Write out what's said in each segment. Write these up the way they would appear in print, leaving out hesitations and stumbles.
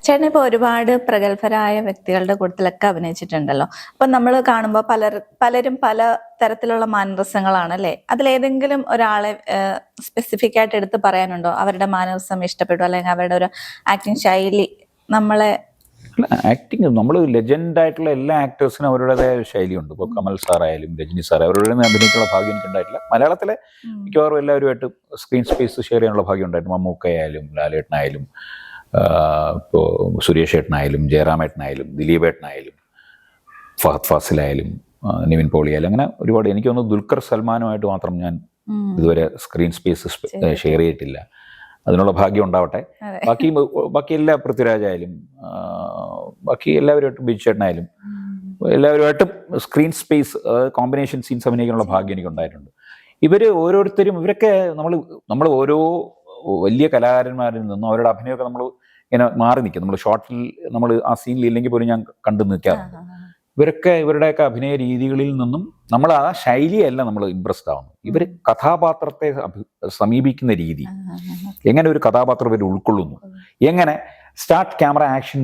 ചേട്ടൻ ഇപ്പോൾ ഒരുപാട് പ്രഗത്ഭരായ വ്യക്തികളുടെ കൂട്ടത്തിലൊക്കെ അഭിനയിച്ചിട്ടുണ്ടല്ലോ. അപ്പൊ നമ്മൾ കാണുമ്പോൾ പലരും പല തരത്തിലുള്ള മാനറിസങ്ങളാണ് അല്ലേ? അതിലേതെങ്കിലും ഒരാളെ സ്പെസിഫിക് ആയിട്ട് എടുത്ത് പറയാനുണ്ടോ? അവരുടെ മാനറിസം ഇഷ്ടപ്പെട്ടു അല്ലെങ്കിൽ അവരുടെ ഒരു ആക്ടിങ് ശൈലി നമ്മളെ? ആക്ടിങ് നമ്മൾ ലെജൻഡ് ആയിട്ടുള്ള എല്ലാ ആക്ടേഴ്സിനും അവരുടേതായ ശൈലിയുണ്ട്. ഇപ്പോൾ കമൽ സാറായാലും രജനി സാർ അവരുടെ അഭിനയിക്കാനുള്ള ഭാഗ്യം എനിക്ക് ഉണ്ടായിട്ടില്ല. മലയാളത്തിലെ മിക്കവാറും എല്ലാവരുമായിട്ട് സ്ക്രീൻ സ്പേസ് ഷെയർ ചെയ്യാനുള്ള ഭാഗ്യം ഉണ്ടായിരുന്നു. മമ്മൂക്കയായാലും ലാലേട്ടനായാലും ഇപ്പോൾ സുരേഷ് ഏട്ടനായാലും ജയറാമേട്ടനായാലും ദിലീപേട്ടനായാലും ഫഹദ് ഫാസിലായാലും നിവിൻ പോളിയായാലും അങ്ങനെ ഒരുപാട്. എനിക്ക് തോന്നുന്നു ദുൽഖർ സൽമാനുമായിട്ട് മാത്രം ഞാൻ ഇതുവരെ സ്ക്രീൻ സ്പേസ് ഷെയർ ചെയ്തിട്ടില്ല. അതിനുള്ള ഭാഗ്യം ഉണ്ടാവട്ടെ. ബാക്കി എല്ലാ പൃഥ്വിരാജായാലും ബാക്കി എല്ലാവരുമായിട്ടും ബിജുചേട്ടനായാലും എല്ലാവരുമായിട്ടും സ്ക്രീൻ സ്പേസ് കോമ്പിനേഷൻ സീൻസ് അഭിനയിക്കാനുള്ള ഭാഗ്യം എനിക്ക് ഉണ്ടായിട്ടുണ്ട്. ഓരോരുത്തരും ഇവരൊക്കെ നമ്മൾ ഓരോ വലിയ കലാകാരന്മാരിൽ നിന്നും അവരുടെ അഭിനയമൊക്കെ നമ്മൾ ഇങ്ങനെ മാറി നിൽക്കും. നമ്മൾ ഷോർട്ടിൽ നമ്മൾ ആ സീനിൽ ഇല്ലെങ്കിൽ പോലും ഞാൻ കണ്ടു നിൽക്കാറുണ്ട്. ഇവരുടെയൊക്കെ അഭിനയ രീതികളിൽ നിന്നും നമ്മൾ ആ ശൈലിയല്ല നമ്മൾ ഇമ്പ്രസ്ഡ് ആവുന്നത്. ഇവർ കഥാപാത്രത്തെ സമീപിക്കുന്ന രീതി, എങ്ങനെ ഒരു കഥാപാത്രം ഇവർ ഉൾക്കൊള്ളുന്നു, എങ്ങനെ സ്റ്റാർട്ട് ക്യാമറ ആക്ഷൻ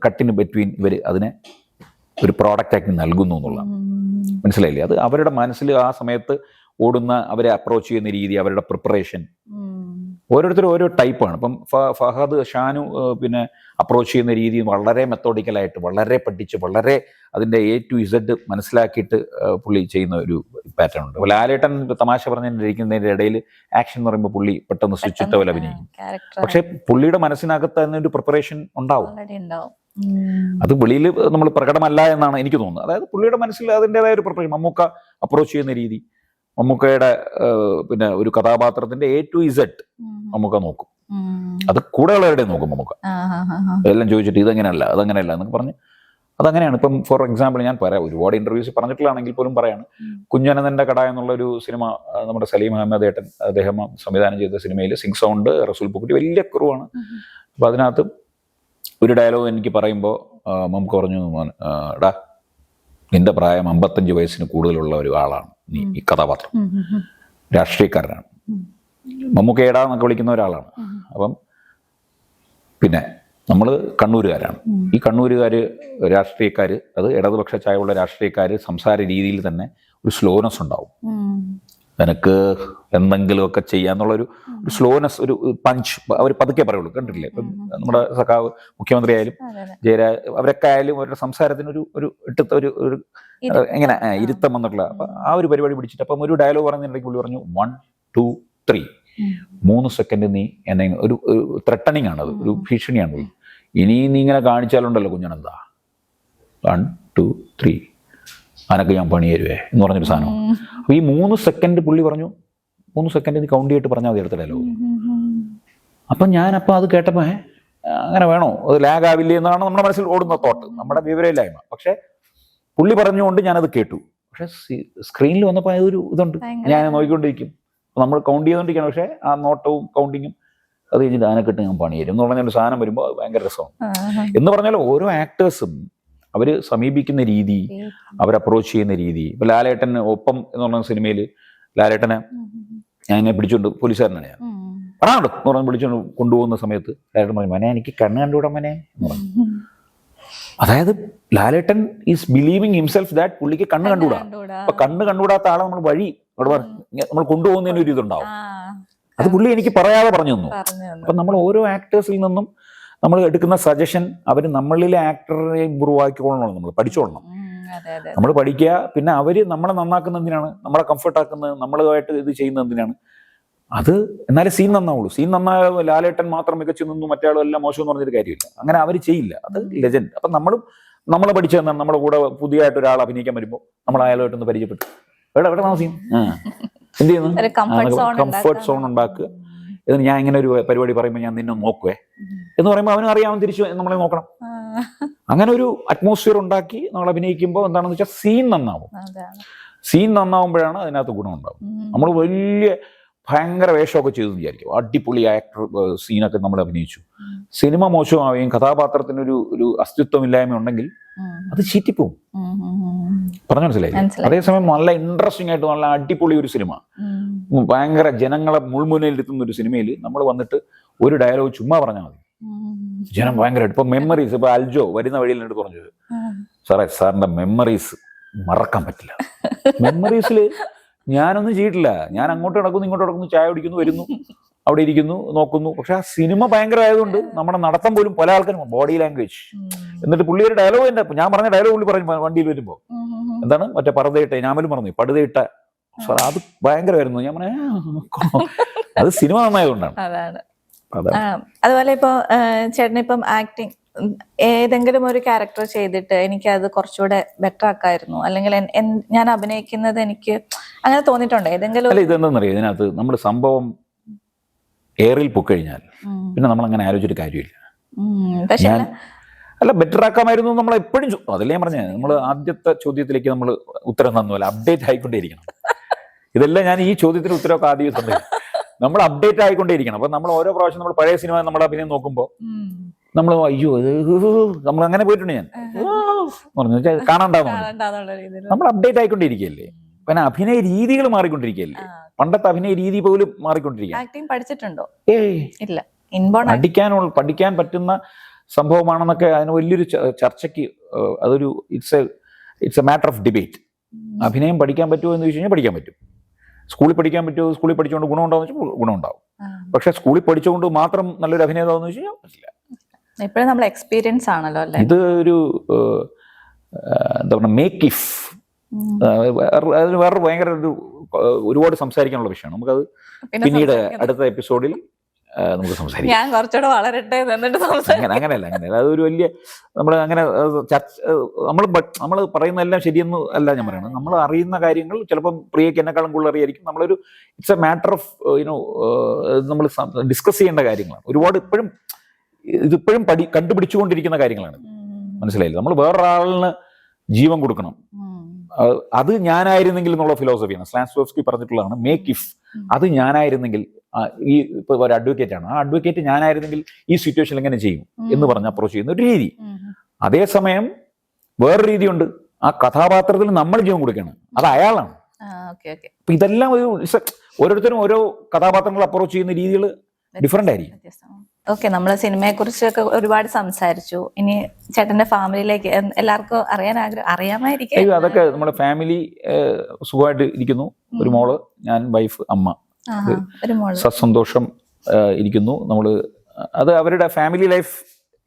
കട്ടിന് ബിറ്റ്വീൻ ഇവർ അതിനെ ഒരു പ്രോഡക്റ്റാക്കി നൽകുന്നു എന്നുള്ളതാണ്. മനസ്സിലായില്ലേ? അത് അവരുടെ മനസ്സിൽ ആ സമയത്ത് ഓടുന്ന അവരെ അപ്രോച്ച് ചെയ്യുന്ന രീതി, അവരുടെ പ്രിപ്പറേഷൻ ഓരോരുത്തരും ഓരോ ടൈപ്പാണ്. ഇപ്പം ഫഹദ് ഷാനു പിന്നെ അപ്രോച്ച് ചെയ്യുന്ന രീതി വളരെ മെത്തോഡിക്കലായിട്ട്, വളരെ പഠിച്ച്, വളരെ അതിൻ്റെ A to Z മനസ്സിലാക്കിയിട്ട് പുള്ളി ചെയ്യുന്ന ഒരു പാറ്റേൺ ഉണ്ട്. ലാലേട്ടൻ തമാശ പറഞ്ഞിരിക്കുന്നതിൻ്റെ ഇടയിൽ ആക്ഷൻ എന്ന് പറയുമ്പോൾ പുള്ളി പെട്ടെന്ന് സ്വിച്ച് ഇട്ട പോലെ അഭിനയിക്കും. പക്ഷെ പുള്ളിയുടെ മനസ്സിനകത്ത് അതിനൊരു പ്രിപ്പറേഷൻ ഉണ്ടാവും. അത് വെളിയിൽ നമ്മൾ പ്രകടമല്ല എന്നാണ് എനിക്ക് തോന്നുന്നത്. അതായത് പുള്ളിയുടെ മനസ്സിൽ അതിൻ്റെതായ ഒരു പ്രിപ്പറേഷൻ. മമ്മൂക്ക അപ്രോച്ച് ചെയ്യുന്ന രീതി, മമ്മൂക്കയുടെ പിന്നെ ഒരു കഥാപാത്രത്തിന്റെ A to Z മമ്മൂക്ക നോക്കും. അത് കൂടെയുള്ളവരുടെ നോക്കും മമ്മൂക്ക. എല്ലാം ചോദിച്ചിട്ട് ഇതെങ്ങനെയല്ല അതങ്ങനെയല്ല എന്നൊക്കെ പറഞ്ഞ് അതങ്ങനെയാണ്. ഇപ്പം ഫോർ എക്സാമ്പിൾ ഞാൻ പറയാം, ഒരുപാട് ഇന്റർവ്യൂസ് പറഞ്ഞിട്ടുള്ളതാണെങ്കിൽ പോലും പറയാണ്. കുഞ്ഞനന്ദന്റെ കട എന്നുള്ളൊരു സിനിമ നമ്മുടെ സലീം അഹമ്മദ് ഏട്ടൻ അദ്ദേഹം സംവിധാനം ചെയ്ത സിനിമയിൽ സിംഗ് സൗണ്ട്, റസൂൽ പൂക്കുട്ടി വലിയ കുറവാണ്. അപ്പൊ അതിനകത്ത് ഒരു ഡയലോഗ് എനിക്ക് പറയുമ്പോൾ മമ്മൂക്ക പറഞ്ഞു, എടാ നിന്റെ പ്രായം 55 വയസ്സിന് കൂടുതലുള്ള ഒരു ആളാണ് നീ, ഈ കഥാപാത്രം രാഷ്ട്രീയക്കാരനാണ്, മമ്മൂക്കയേടാ എന്നൊക്കെ വിളിക്കുന്ന ഒരാളാണ്. അപ്പം പിന്നെ നമ്മൾ കണ്ണൂരുകാരാണ്. ഈ കണ്ണൂരുകാർ രാഷ്ട്രീയക്കാർ, അത് ഇടതുപക്ഷ ചായവുള്ള രാഷ്ട്രീയക്കാർ സംസാര രീതിയിൽ തന്നെ ഒരു സ്ലോനെസ് ഉണ്ടാവും. നിനക്ക് എന്തെങ്കിലുമൊക്കെ ചെയ്യാന്നുള്ളൊരു സ്ലോനെസ്, ഒരു പഞ്ച് അവർ പതുക്കെ പറയുള്ളൂ. കണ്ടിട്ടില്ലേ? ഇപ്പം നമ്മുടെ സഖാവ് മുഖ്യമന്ത്രി ആയാലും അവരൊക്കെ ആയാലും അവരുടെ സംസാരത്തിന് ഒരു എങ്ങനെ ഇരുത്തം വന്നിട്ടുള്ള ആ ഒരു പരിപാടി പിടിച്ചിട്ട് അപ്പം ഒരു ഡയലോഗ് പറഞ്ഞിട്ടുണ്ടെങ്കിൽ പുള്ളി പറഞ്ഞു 1 2 3 3 സെക്കൻഡ് നീ എന്നെ ഒരു ത്രെട്ടണിങ് ആണത്, ഒരു ഭീഷണിയാണ്. ഇനി നീ ഇങ്ങനെ കാണിച്ചാലുണ്ടല്ലോ കുഞ്ഞനെന്താ 1 2 3 അനക്ക് ഞാൻ പണി തരുവേ എന്ന് പറഞ്ഞൊരു സാധനം. അപ്പൊ ഈ 3 സെക്കൻഡ് പുള്ളി പറഞ്ഞു, 3 സെക്കൻഡ് നീ കൗണ്ട് ചെയ്തിട്ട് പറഞ്ഞാൽ മതി അടുത്ത ഡയലോഗ്. അപ്പം അത് കേട്ടപ്പോ അങ്ങനെ വേണോ, അത് ലാഗ് ആവില്ലേ എന്നാണ് നമ്മുടെ മനസ്സിൽ ഓടുന്ന തോട്ട്, നമ്മുടെ വിവരമില്ലായ്മ. പക്ഷെ പുള്ളി പറഞ്ഞുകൊണ്ട് ഞാനത് കേട്ടു. പക്ഷെ സ്ക്രീനിൽ വന്നപ്പോൾ അതൊരു ഇതുണ്ട്, ഞാൻ നോക്കിക്കൊണ്ടിരിക്കും, നമ്മൾ കൗണ്ട് ചെയ്തുകൊണ്ടിരിക്കണം. പക്ഷെ ആ നോട്ടവും കൗണ്ടിങ്ങും അത് കഴിഞ്ഞിട്ട് ആനക്കെട്ട് ഞാൻ പണി തരും എന്ന് പറഞ്ഞൊരു സാധനം വരുമ്പോൾ ഭയങ്കര രസമാണ്. എന്ന് പറഞ്ഞാൽ ഓരോ ആക്ടേഴ്സും അവർ സമീപിക്കുന്ന രീതി, അവർ അപ്രോച്ച് ചെയ്യുന്ന രീതി. ഇപ്പൊ ലാലേട്ടൻ ഒപ്പം എന്ന് പറഞ്ഞ സിനിമയിൽ ലാലേട്ടനെ ഞാൻ പിടിച്ചോണ്ട്, പോലീസുകാരനാണ് ഞാൻ, പറയാനുണ്ട് എന്ന് പറഞ്ഞ് പിടിച്ചോണ്ട് കൊണ്ടുപോകുന്ന സമയത്ത് ലാലേട്ടൻ പറഞ്ഞു, മനെ എനിക്ക് കണ്ണ് കണ്ടുകൂടാ മനെ എന്ന് പറഞ്ഞു. അതായത് ലാലേട്ടൻ ഈസ് ബിലീവിങ് ഹിംസെൽഫ് ദാറ്റ് പുള്ളിക്ക് കണ്ണ് കണ്ടുകൂടാ. അപ്പൊ കണ്ണ് കണ്ടുകൂടാത്ത ആളെ നമ്മൾ നമ്മൾ കൊണ്ടുപോകുന്നതിന് ഒരു ഇതുണ്ടാവും. അത് പുള്ളി എനിക്ക് പറയാതെ പറഞ്ഞു തന്നു. അപ്പൊ നമ്മൾ ഓരോ ആക്ടേഴ്സിൽ നിന്നും നമ്മൾ എടുക്കുന്ന സജഷൻ അവർ നമ്മളിലെ ആക്ടറെ ഇമ്പ്രൂവ് ആക്കിക്കൊള്ളണം, നമ്മൾ പഠിച്ചോളണം. നമ്മൾ പഠിക്കുക. പിന്നെ അവര് നമ്മളെ നന്നാക്കുന്ന എന്തിനാണ്, നമ്മളെ കംഫർട്ട് ആക്കുന്നത്, നമ്മളുമായിട്ട് ഇത് ചെയ്യുന്നത് എന്തിനാണ്? അത് എന്നാലേ സീൻ നന്നാവുള്ളൂ. സീൻ നന്നായ ലാലേട്ടൻ മാത്രം മികച്ചു നിന്നു മറ്റേ എല്ലാം മോശം എന്ന് പറഞ്ഞൊരു കാര്യമില്ല. അങ്ങനെ അവർ ചെയ്യില്ല. അത് ലെജൻഡ്. അപ്പൊ നമ്മളെ പഠിച്ചതെന്നാണ്, നമ്മുടെ കൂടെ പുതിയതായിട്ട് ഒരാൾ അഭിനയിക്കാൻ വരുമ്പോൾ നമ്മൾ അയാളുമായിട്ടൊന്ന് പരിചയപ്പെട്ടു, എവിടെ താമസിക്കും, എന്ത് ചെയ്യുന്നു, കംഫർട്ട് സോൺ ഉണ്ടാക്കുക. ഇതിന് ഞാൻ ഇങ്ങനെ ഒരു പരിപാടി പറയുമ്പോൾ ഞാൻ നിന്നെ നോക്കുവേ എന്ന് പറയുമ്പോൾ അവനും അറിയാൻ തിരിച്ചു നമ്മളെ നോക്കണം. അങ്ങനെ ഒരു അറ്റ്മോസ്ഫിയർ ഉണ്ടാക്കി നമ്മൾ അഭിനയിക്കുമ്പോൾ എന്താണെന്ന് വെച്ചാൽ സീൻ നന്നാവും. സീൻ നന്നാവുമ്പോഴാണ് അതിനകത്ത് ഗുണം ഉണ്ടാവും. നമ്മൾ വലിയ ഭയങ്കര വേഷമൊക്കെ ചെയ്തു വിചാരിക്കും, അടിപൊളി ആക്ടർ സീനൊക്കെ നമ്മൾ അഭിനയിച്ചു, സിനിമ മോശമാവുകയും കഥാപാത്രത്തിനൊരു അസ്തിത്വമില്ലായ്മ ഉണ്ടെങ്കിൽ അത് ചീറ്റിപ്പോവും. പറഞ്ഞു മനസ്സിലായി? അതേസമയം നല്ല ഇൻട്രസ്റ്റിംഗ് ആയിട്ട് നല്ല അടിപൊളി ഒരു സിനിമ, ഭയങ്കര ജനങ്ങളെ മുൾമുനയിലെത്തുന്ന ഒരു സിനിമയിൽ നമ്മൾ വന്നിട്ട് ഒരു ഡയലോഗ് ചുമ്മാ പറഞ്ഞാൽ മതി, ജനം ഭയങ്കരമായിട്ട് ഇപ്പൊ മെമ്മറീസ്, ഇപ്പൊ അൽജോ വരുന്ന വഴിയിൽ എന്നിട്ട് പറഞ്ഞത്, സാറേ സാറിന്റെ മെമ്മറീസ് മറക്കാൻ പറ്റില്ല. മെമ്മറീസിൽ ഞാനൊന്നും ചെയ്തിട്ടില്ല, ഞാൻ അങ്ങോട്ട് നടക്കുന്നു ഇങ്ങോട്ട് നടക്കുന്നു, ചായ കുടിക്കുന്നു, വരുന്നു, അവിടെ ഇരിക്കുന്നു, നോക്കുന്നു. പക്ഷെ ആ സിനിമ ഭയങ്കര ആയതുകൊണ്ട് നമ്മുടെ നടത്തം പോലും പല ആൾക്കാരും ബോഡി ലാംഗ്വേജ്. എന്നിട്ട് പുള്ളിയുടെ ഡയലോഗ് തന്നെ, ഞാൻ പറഞ്ഞ ഡയലോഗ് പുള്ളി പറഞ്ഞു വണ്ടിയിൽ വരുമ്പോ, എന്താണ് മറ്റേ പറുതയിട്ട, ഞാമലും പറഞ്ഞു പടുതയിട്ട സാർ, അത് ഭയങ്കരമായിരുന്നു. ഞാൻ പറഞ്ഞ അത് സിനിമ നന്നായതുകൊണ്ടാണ്. അതാണ്. അതുപോലെ ഇപ്പൊ ചേട്ടനിപ്പം ആക്ടിങ് ഏതെങ്കിലും ഒരു ക്യാരക്ടർ ചെയ്തിട്ട് എനിക്ക് അത് കുറച്ചുകൂടെ ബെറ്റർ ആക്കായിരുന്നു, അല്ലെങ്കിൽ ഞാൻ അഭിനയിക്കുന്നത് എനിക്ക് അങ്ങനെ തോന്നിയിട്ടുണ്ടോ ഏതെങ്കിലും? അല്ല, ഇതെന്താണെന്നറിയാം, ഇതിനകത്ത് നമ്മൾ സംഭവം എയറിൽ പൊക്കഴിഞ്ഞാൽ പിന്നെ നമ്മൾ അങ്ങനെ ആലോചിച്ചിട്ട് കാര്യമില്ല. ഞാൻ അല്ല, ബെറ്റർ ആക്കാമായിരുന്നു നമ്മൾ എപ്പോഴും, അതല്ലേ ഞാൻ പറഞ്ഞത്, നമ്മൾ ആദ്യത്തെ ചോദ്യത്തിലേക്ക് നമ്മൾ ഉത്തരം തന്നുമല്ല, അപ്ഡേറ്റ് ആയിക്കൊണ്ടേയിരിക്കണം. ഇതെല്ലാം ഞാൻ ഈ ചോദ്യത്തിന് ഉത്തരവൊക്കെ ആദ്യം തന്നെ നമ്മൾ അപ്ഡേറ്റ് ആയിക്കൊണ്ടേയിരിക്കണം. അപ്പൊ നമ്മൾ ഓരോ പ്രാവശ്യം നമ്മൾ പഴയ സിനിമ നമ്മുടെ അഭിനയം നോക്കുമ്പോൾ നമ്മൾ അയ്യോ നമ്മൾ അങ്ങനെ പോയിട്ടുണ്ട്, ഞാൻ പറഞ്ഞു കാണാണ്ടാവുന്നു. നമ്മൾ അപ്ഡേറ്റ് ആയിക്കൊണ്ടിരിക്കുകയല്ലേ. പിന്നെ അഭിനയ രീതികൾ മാറിക്കൊണ്ടിരിക്കുകയല്ലേ, പണ്ടത്തെ അഭിനയ രീതി പോലും മാറിക്കൊണ്ടിരിക്കുക. പഠിച്ചിട്ടുണ്ടോ? ഇല്ല. പഠിക്കാൻ പറ്റുന്ന സംഭവമാണെന്നൊക്കെ അതിന് വലിയൊരു ചർച്ചയ്ക്ക്, അതൊരു it's A matter of debate. അഭിനയം പഠിക്കാൻ പറ്റുമോ എന്ന് ചോദിച്ചു കഴിഞ്ഞാൽ പഠിക്കാൻ പറ്റും. സ്കൂളിൽ പഠിക്കാൻ പറ്റുമോ, സ്കൂളിൽ പഠിച്ചുകൊണ്ട് ഗുണമുണ്ടാവും വെച്ചാൽ ഗുണമുണ്ടാവും. പക്ഷെ സ്കൂളിൽ പഠിച്ചുകൊണ്ട് മാത്രം നല്ലൊരു അഭിനേതാവെന്ന് വെച്ച് കഴിഞ്ഞാൽ പറ്റില്ല. എപ്പോഴും നമ്മൾ എക്സ്പീരിയൻസ് ആണല്ലോ അല്ലേ. ഇത് ഒരു എന്താ പറയുക, മേക്ക് ഇഫ്, അതിന് വേറെ ഭയങ്കര ഒരുപാട് സംസാരിക്കാനുള്ള വിഷയമാണ്. നമുക്കത് പിന്നീട് അടുത്ത എപ്പിസോഡിൽ നമുക്ക് സംസാരിക്കാം. ഞാൻ കുറച്ചുകൂടെ വളരട്ടെ അങ്ങനെയല്ല, അതൊരു വലിയ നമ്മൾ അങ്ങനെ നമ്മൾ പറയുന്നതെല്ലാം ശരിയെന്ന് അല്ല ഞാൻ പറയുന്നത്. നമ്മൾ അറിയുന്ന കാര്യങ്ങൾ ചിലപ്പം പ്രിയക്ക് എന്നെക്കാളും കൂടുതൽ അറിയായിരിക്കും. നമ്മളൊരു ഇറ്റ്സ് എ മാറ്റർ ഓഫ് നമ്മൾ ഡിസ്കസ് ചെയ്യേണ്ട കാര്യങ്ങളാണ്. ഒരുപാട് ഇതിപ്പോഴും കണ്ടുപിടിച്ചുകൊണ്ടിരിക്കുന്ന കാര്യങ്ങളാണ്. മനസ്സിലായില്ല, നമ്മൾ വേറൊരാളിന് ജീവൻ കൊടുക്കണം. അത് ഞാനായിരുന്നെങ്കിൽ എന്നുള്ള ഫിലോസഫിയാണ്. സ്ലാൻസ്ലോവ്സ്കി പറഞ്ഞിട്ടുള്ളതാണ് മേക്ക് ഇഫ്. അത് ഞാനായിരുന്നെങ്കിൽ, ഈ ഇപ്പൊ ഒരു അഡ്വക്കേറ്റ് ആണ്, ആ അഡ്വക്കേറ്റ് ഞാനായിരുന്നെങ്കിൽ ഈ സിറ്റുവേഷനിൽ എങ്ങനെ ചെയ്യും എന്ന് പറഞ്ഞ് അപ്രോച്ച് ചെയ്യുന്ന ഒരു രീതി. അതേസമയം വേറൊരു രീതിയുണ്ട്, ആ കഥാപാത്രത്തിൽ നമ്മൾ ജീവൻ കൊടുക്കുകയാണ്, അത് അയാളാണ്. അപ്പൊ ഇതെല്ലാം ഓരോരുത്തരും ഓരോ കഥാപാത്രങ്ങൾ അപ്രോച്ച് ചെയ്യുന്ന രീതികൾ ഡിഫറെന്റ് ആയിരിക്കും. ഓക്കെ, നമ്മൾ സിനിമയെ കുറിച്ചൊക്കെ ഒരുപാട് സംസാരിച്ചു. ഇനി ചേട്ടന്റെ ഫാമിലിയിലേക്ക് എല്ലാവർക്കും അറിയാമായിരിക്കും. അതൊക്കെ നമ്മുടെ ഫാമിലി സുഖമായിട്ട് ഇരിക്കുന്നു. ഒരു മോള്, ഞാൻ, വൈഫ്, അമ്മ, സന്തോഷം ഇരിക്കുന്നു. അത് അവരുടെ ഫാമിലി ലൈഫ്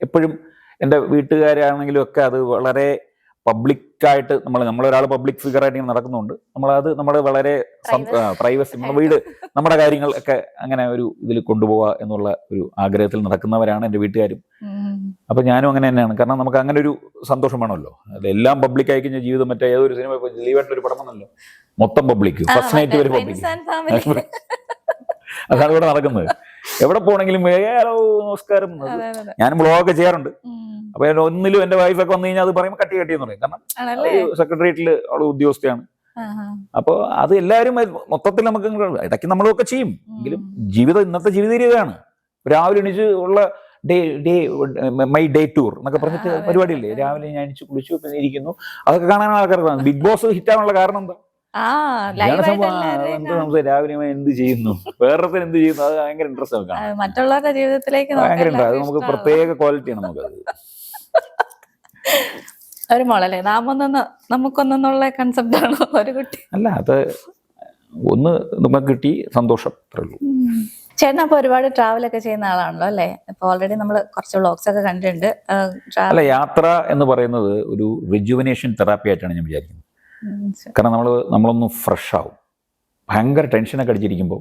എപ്പോഴും, എൻ്റെ വീട്ടുകാരാണെങ്കിലും ഒക്കെ അത് വളരെ പബ്ലിക്കായിട്ട് നമ്മളൊരാൾ പബ്ലിക് ഫിഗർ ആയിട്ട് നടക്കുന്നുണ്ട്. നമ്മൾ വളരെ പ്രൈവസി, നമ്മുടെ വീട്, നമ്മുടെ കാര്യങ്ങൾ ഒക്കെ അങ്ങനെ ഒരു ഇതിൽ കൊണ്ടുപോവുക എന്നുള്ള ഒരു ആഗ്രഹത്തിൽ നടക്കുന്നവരാണ് എൻ്റെ വീട്ടുകാരും. അപ്പൊ ഞാനും അങ്ങനെ തന്നെയാണ്. കാരണം നമുക്ക് അങ്ങനെ ഒരു സന്തോഷം വേണമല്ലോ. അതെല്ലാം പബ്ലിക് ആയി കഴിഞ്ഞാൽ ജീവിതം, മറ്റേ ഏതൊരു സിനിമ ലീവായിട്ടുള്ള ഒരു പടം വന്നല്ലോ, മൊത്തം പബ്ലിക്, ഫസ്റ്റ് നൈറ്റ് വരെ പബ്ലിക്. അതാണ് ഇവിടെ നടക്കുന്നത്. എവിടെ പോകണമെങ്കിലും ഹലോ നമസ്കാരം. ഞാനും ബ്ലോഗൊക്കെ ചെയ്യാറുണ്ട്. അപ്പൊ ഒന്നിലും എന്റെ വൈഫൊക്കെ വന്നു കഴിഞ്ഞാൽ അത് പറയുമ്പോൾ കട്ടി എന്ന് പറയും. കാരണം സെക്രട്ടേറിയറ്റില് അവള് ഉദ്യോഗസ്ഥയാണ്. അപ്പൊ അത് എല്ലാവരും മൊത്തത്തിൽ നമുക്ക് ഇടയ്ക്ക് നമ്മളൊക്കെ ചെയ്യും. എങ്കിലും ജീവിതം ഇന്നത്തെ ജീവിത രീതിയാണ്. രാവിലെ എണീച്ച് ഉള്ള മൈ ഡേ ടൂർ എന്നൊക്കെ പറഞ്ഞിട്ട് പരിപാടിയില്ലേ. രാവിലെ ഞാൻ എണീച്ച് കുളിച്ചു ഇരിക്കുന്നു. അതൊക്കെ കാണാൻ ആൾക്കാർക്ക്. ബിഗ് ബോസ് ഹിറ്റാണുള്ള കാരണം എന്താ? രാവിലെ എന്ത് ചെയ്യുന്നു, വേറെ എന്ത് ചെയ്യുന്നു, അത് ഭയങ്കര ഇൻട്രസ്റ്റ് ആണ്. മറ്റുള്ളവരുടെ ജീവിതത്തിലേക്ക് ഭയങ്കര ഇൻട്രസ്റ്റ്. അത് നമുക്ക് പ്രത്യേക ക്വാളിറ്റിയാണ് നമുക്കത്. ഒരു മോളല്ലേ, നമുക്കൊന്നുള്ള കൺസെപ്റ്റ് ആണോ ഒരു കുട്ടി? അല്ല, അത് ഒന്ന് നമുക്ക് കിട്ടി, സന്തോഷം, അത്രേ ഉള്ളൂ. ചേട്ടൻ അപ്പൊ ഒരുപാട് ട്രാവൽ ഒക്കെ ചെയ്യുന്ന ആളാണല്ലോ അല്ലേ? ഇപ്പൊ ഓൾറെഡി നമ്മൾ കുറച്ച് വ്ളോഗ്സ് ഒക്കെ കണ്ടിട്ടുണ്ട്. അല്ല, യാത്ര എന്ന് പറയുന്നത് ഒരു റിജുവനേഷൻ തെറാപ്പി ആയിട്ടാണ് ഞാൻ വിചാരിക്കുന്നത്. കാരണം നമ്മളൊന്ന് ഫ്രഷ് ആവും. ഭയങ്കര ടെൻഷനൊക്കെ അടിച്ചിരിക്കുമ്പോൾ,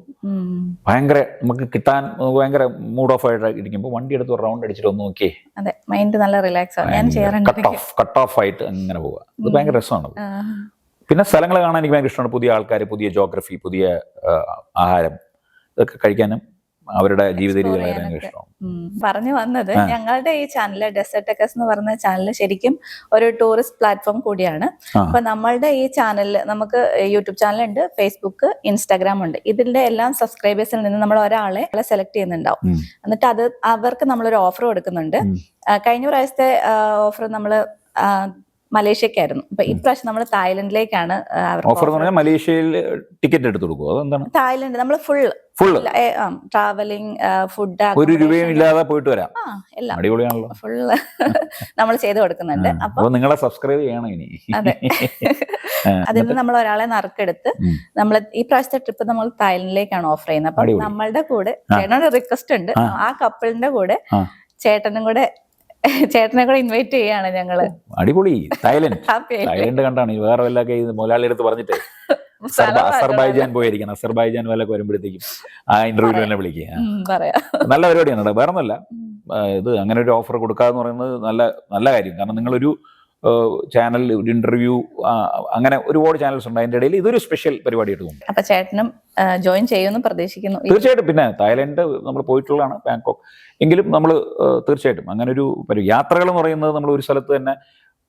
ഭയങ്കര നമുക്ക് കിട്ടാൻ ഭയങ്കര മൂഡ് ഓഫ് ആയിട്ട് ഇരിക്കുമ്പോൾ വണ്ടി എടുത്ത് ഒരു റൗണ്ട് അടിച്ചിട്ട് ഒന്ന് നോക്കിയേ, മൈൻഡ് നല്ല റിലാക്സ് ആവും. കട്ട് ഓഫ് ആയിട്ട് അങ്ങനെ പോവുക, അത് ഭയങ്കര രസമാണ്. പിന്നെ സ്ഥലങ്ങൾ കാണാൻ എനിക്ക് ഭയങ്കര ഇഷ്ടമാണ്. പുതിയ ആൾക്കാർ, പുതിയ ജോഗ്രഫി, പുതിയ ആഹാരം, ഇതൊക്കെ കഴിക്കാനും അവരുടെ ജീവിത രീതികൾ ഭയങ്കര ഇഷ്ടമാണ്. പറഞ്ഞു വന്നത്, ഞങ്ങളുടെ ഈ ചാനൽ ഡെസേർട്ടെക്കേഴ്സ് എന്ന് പറഞ്ഞ ചാനൽ ശരിക്കും ഒരു ടൂറിസ്റ്റ് പ്ലാറ്റ്ഫോം കൂടിയാണ്. അപ്പൊ നമ്മളുടെ ഈ ചാനലിൽ നമുക്ക് യൂട്യൂബ് ചാനലുണ്ട്, ഫേസ്ബുക്ക്, ഇൻസ്റ്റാഗ്രാം ഉണ്ട്. ഇതിന്റെ എല്ലാം സബ്സ്ക്രൈബേഴ്സിൽ നിന്ന് നമ്മൾ ഒരാളെ സെലക്ട് ചെയ്യുന്നുണ്ടാവും. എന്നിട്ട് അവർക്ക് നമ്മളൊരു ഓഫർ കൊടുക്കുന്നുണ്ട്. കഴിഞ്ഞ പ്രാവശ്യത്തെ ഓഫർ നമ്മൾ മലേഷ്യക്കായിരുന്നു. അപ്പൊ ഇപ്രാവശ്യം നമ്മൾ തായ്ലൻഡിലേക്കാണ് അവർക്ക് ഓഫർ എന്ന് പറഞ്ഞാൽ മലേഷ്യയിൽ ടിക്കറ്റ് എടുത്ത് കൊടുക്കും, അതെന്താണ്? തായ്ലൻഡ് നമ്മൾ ഫുൾ ട്രാവലിംഗ്, ഫുഡ്, ഒരു രൂപയും ഇല്ലാതെ പോയിട്ട് വരാം. എല്ലാം അടിപൊളിയാണല്ലോ. ഫുള്ള് നമ്മൾ ചെയ്ത് കൊടുക്കുന്നുണ്ട്. അപ്പൊ നിങ്ങളെ സബ്സ്ക്രൈബ് ചെയ്യണം ഇനി. അതെ, അതിന് നമ്മൾ ഒരാളെ നറുക്കെടുത്ത് നമ്മൾ ഈ പ്രാവശ്യത്തെ ട്രിപ്പ് നമ്മൾ തായ്ലൻഡിലേക്കാണ് ഓഫർ ചെയ്യുന്നത്. അപ്പൊ നമ്മളുടെ കൂടെ ചേട്ടനോട് റിക്വസ്റ്റ് ഉണ്ട്, ആ കപ്പിളിന്റെ കൂടെ ചേട്ടനെ കൂടെ ഇൻവൈറ്റ് ചെയ്യാണ് ഞങ്ങള്. അടിപൊളി. തായ്ലൻഡ് കണ്ടാണ് വേറെ വല്ല മുതലാളി എടുത്ത് പറഞ്ഞിട്ട് അസർബൈജാൻ പോയിരിക്കണം. അസർബൈജാൻ വല്ലൊക്കെ വരുമ്പോഴത്തേക്കും ആ ഇന്റർവ്യൂ തന്നെ വിളിക്കുക. നല്ല പരിപാടിയാണ്, വേറെ ഒന്നല്ല. ഇത് അങ്ങനെ ഒരു ഓഫർ കൊടുക്കാന്ന് പറയുന്നത് നല്ല കാര്യം. കാരണം നിങ്ങളൊരു ചാനൽ, ഒരു ഇന്റർവ്യൂ, അങ്ങനെ ഒരുപാട് ചാനൽസ് ഉണ്ട്, അതിന്റെ ഇടയിൽ ഇതൊരു സ്പെഷ്യൽ പരിപാടിയായിട്ട് തോന്നുന്നു. അപ്പൊ ചേട്ടനും ജോയിൻ ചെയ്യുമെന്ന് പ്രതീക്ഷിക്കുന്നു. തീർച്ചയായിട്ടും. പിന്നെ തായ്ലൻഡ് നമ്മൾ പോയിട്ടുള്ളതാണ്, ബാങ്കോക്ക്. എങ്കിലും നമ്മൾ തീർച്ചയായിട്ടും അങ്ങനെ ഒരു യാത്രകൾ എന്ന് പറയുന്നത് നമ്മൾ ഒരു സ്ഥലത്ത് തന്നെ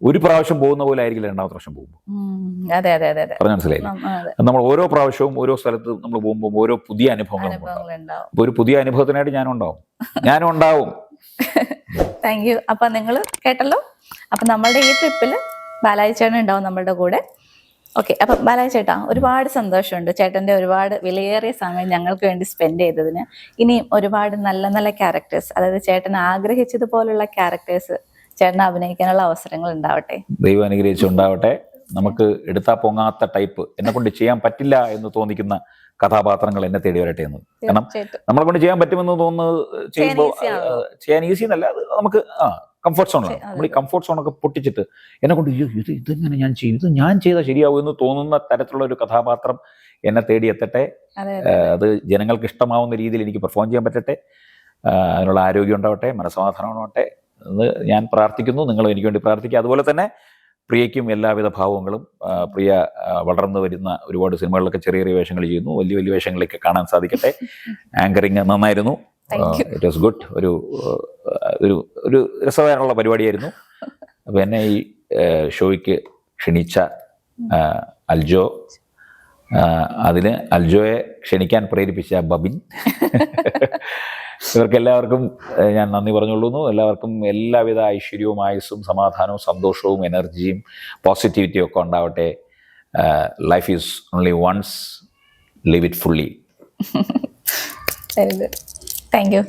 ഒരു പ്രാവശ്യം പോകുന്ന പോലെ ആയിരിക്കില്ല രണ്ടാമത്തെ പ്രാവശ്യം പോകുമ്പോൾ. പറഞ്ഞ മനസ്സിലായില്ലേ? നമ്മൾ ഓരോ പ്രാവശ്യവും ഓരോ സ്ഥലത്ത് നമ്മൾ പോകുമ്പോൾ ഓരോ പുതിയ അനുഭവങ്ങളും ഉണ്ടാവും. അപ്പൊ ഒരു പുതിയ അനുഭവത്തിനായിട്ട് ഞാനും ഉണ്ടാവും. Thank you. അപ്പൊ നിങ്ങൾ കേട്ടല്ലോ. അപ്പൊ നമ്മളുടെ ഈ ട്രിപ്പിൽ ബാലാജി ചേട്ടൻ ഉണ്ടാവും നമ്മളുടെ കൂടെ. ഓക്കെ, അപ്പൊ ബാലാജി ചേട്ടാ, ഒരുപാട് സന്തോഷമുണ്ട് ചേട്ടന്റെ ഒരുപാട് വിലയേറിയ സമയം ഞങ്ങൾക്ക് വേണ്ടി സ്പെൻഡ് ചെയ്തതിന്. ഇനിയും ഒരുപാട് നല്ല നല്ല ക്യാരക്ടേഴ്സ്, അതായത് ചേട്ടൻ ആഗ്രഹിച്ചതുപോലുള്ള ക്യാരക്ടേഴ്സ് ചേട്ടന് അഭിനയിക്കാനുള്ള അവസരങ്ങൾ ഉണ്ടാവട്ടെ. ദൈവം അനുഗ്രഹിച്ചുണ്ടാവട്ടെ. നമുക്ക് എടുത്താൽ പൊങ്ങാത്ത ടൈപ്പ്, എന്നെ കൊണ്ട് ചെയ്യാൻ പറ്റില്ല എന്ന് തോന്നിക്കുന്ന കഥാപാത്രങ്ങൾ എന്നെ തേടി വരട്ടെ എന്ന്. കാരണം നമ്മളെ കൊണ്ട് ചെയ്യാൻ പറ്റുമെന്ന് തോന്നുന്നത് ചെയ്യുമ്പോൾ ചെയ്യാൻ ഈസി എന്നല്ല, അത് നമുക്ക് കംഫർട്ട് സോണാണ്. നമ്മൾ ഈ കംഫർട്ട് സോണൊക്കെ പൊട്ടിച്ചിട്ട് എന്നെ കൊണ്ട് ഇതെങ്ങനെ ഞാൻ ചെയ്യും, ഇത് ഞാൻ ചെയ്താൽ ശരിയാവും എന്ന് തോന്നുന്ന തരത്തിലുള്ള ഒരു കഥാപാത്രം എന്നെ തേടി എത്തട്ടെ. അത് ജനങ്ങൾക്ക് ഇഷ്ടമാവുന്ന രീതിയിൽ എനിക്ക് പെർഫോം ചെയ്യാൻ പറ്റട്ടെ. അതിനുള്ള ആരോഗ്യം ഉണ്ടാവട്ടെ, മനസ്സമാധാനം ഉണ്ടാവട്ടെ എന്ന് ഞാൻ പ്രാർത്ഥിക്കുന്നു. നിങ്ങൾ എനിക്ക് വേണ്ടി പ്രാർത്ഥിക്കുക. അതുപോലെ തന്നെ പ്രിയയ്ക്കും എല്ലാവിധ ഭാവങ്ങളും. പ്രിയ വളർന്നു വരുന്ന ഒരുപാട് സിനിമകളിലൊക്കെ ചെറിയ ചെറിയ വേഷങ്ങൾ ചെയ്യുന്നു, വലിയ വലിയ വേഷങ്ങളിലേക്ക് കാണാൻ സാധിക്കട്ടെ. ആങ്കറിങ് നന്നായിരുന്നു, ഇറ്റ് വാസ് ഗുഡ്. ഒരു രസകരമുള്ള പരിപാടിയായിരുന്നു. അപ്പോൾ എന്നെ ഈ ഷോയ്ക്ക് ക്ഷണിച്ച അൽജോ, അതിന് അൽജോയെ ക്ഷണിക്കാൻ പ്രേരിപ്പിച്ച ബബിൻ, ഇവർക്ക് എല്ലാവർക്കും ഞാൻ നന്ദി പറഞ്ഞുകൊള്ളുന്നു. എല്ലാവർക്കും എല്ലാവിധ ഐശ്വര്യവും ആയുസ്സും സമാധാനവും സന്തോഷവും എനർജിയും പോസിറ്റിവിറ്റിയും ഒക്കെ ഉണ്ടാവട്ടെ. Life is only once, live it fully. Very good. Thank U.